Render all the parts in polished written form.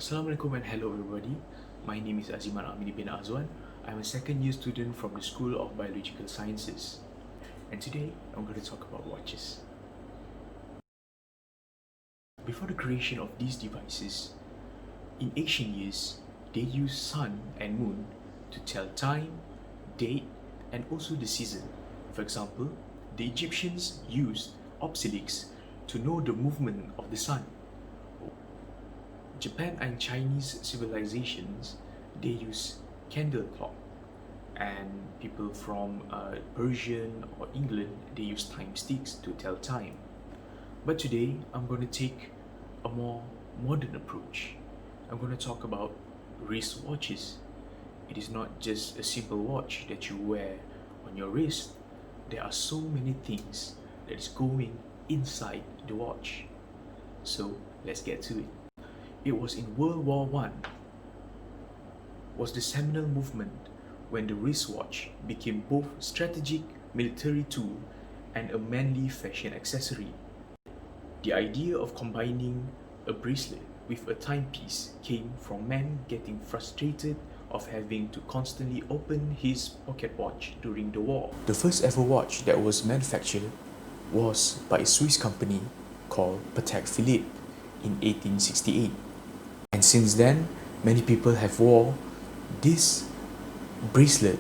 Assalamualaikum and hello everybody. My name is Aziman Aminin bin Azwan. I'm a second year student from the School of Biological Sciences. And today I'm going to talk about watches. Before the creation of these devices, in ancient years, they used sun and moon to tell time, date, and also the season. For example, the Egyptians used obelisk to know the movement of the sun. Japan and Chinese civilizations, they use candle clock, and people from Persian or England, they use time sticks to tell time. But today I'm going to take a more modern approach. I'm going to talk about wristwatches. It is not just a simple watch that you wear on your wrist. There are so many things that is going inside the watch. So let's get to it. It was in World War I was the seminal movement when the wristwatch became both strategic military tool and a manly fashion accessory. The idea of combining a bracelet with a timepiece came from man getting frustrated of having to constantly open his pocket watch during the war. The first ever watch that was manufactured was by a Swiss company called Patek Philippe in 1868. And since then, many people have wore this bracelet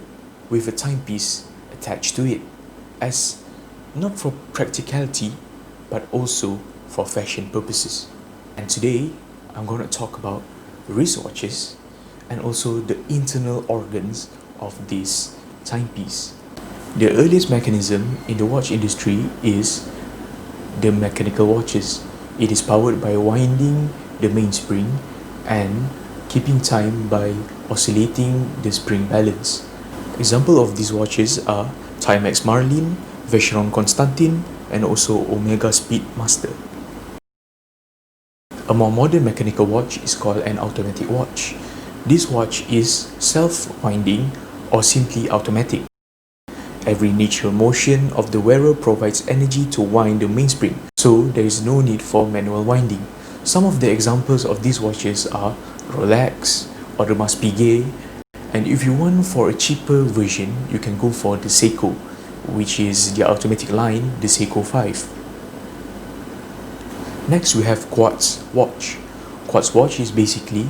with a timepiece attached to it, as not for practicality but also for fashion purposes. And today I'm going to talk about wristwatches and also the internal organs of this timepiece. The earliest mechanism in the watch industry is the mechanical watches. It is powered by winding the mainspring and keeping time by oscillating the spring balance. Example of these watches are Timex Marlin, Vacheron Constantin, and also Omega Speedmaster. A more modern mechanical watch is called an automatic watch. This watch is self-winding or simply automatic. Every natural motion of the wearer provides energy to wind the mainspring, so there is no need for manual winding. Some of the examples of these watches are Rolex, Audemars Piguet, and if you want for a cheaper version, you can go for the Seiko, which is their automatic line, the Seiko 5. Next we have quartz watch. Quartz watch is basically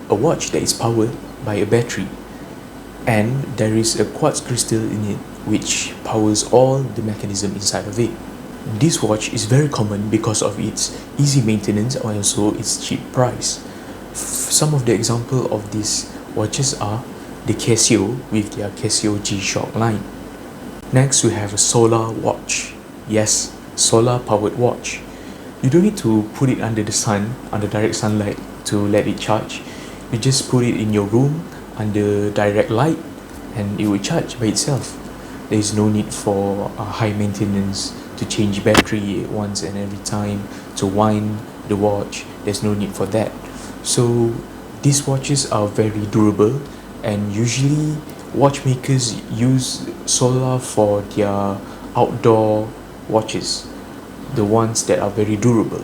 a watch that is powered by a battery, and there is a quartz crystal in it which powers all the mechanism inside of it. This watch is very common because of its easy maintenance and also its cheap price. Some of the example of these watches are the Casio with their Casio G-Shock line. Next we have a solar watch. Yes, solar powered watch. You don't need to put it under the sun, under direct sunlight to let it charge. You just put it in your room under direct light and it will charge by itself. There is no need for high maintenance to change battery once and every time, to wind the watch. There's no need for that. So these watches are very durable, and usually watchmakers use solar for their outdoor watches, the ones that are very durable.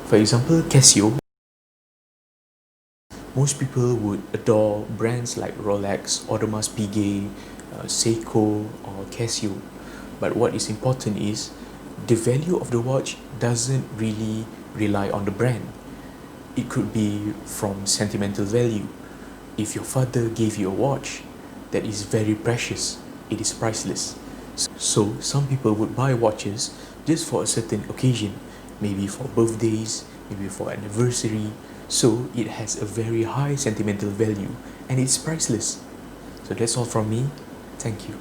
For example, Casio. Most people would adore brands like Rolex, Audemars Piguet, Seiko or Casio, but what is important is the value of the watch doesn't really rely on the brand. It could be from sentimental value. If your father gave you a watch that is very precious, it is priceless. So some people would buy watches just for a certain occasion, maybe for birthdays, maybe for anniversary. So it has a very high sentimental value and it's priceless. So that's all from me. Thank you.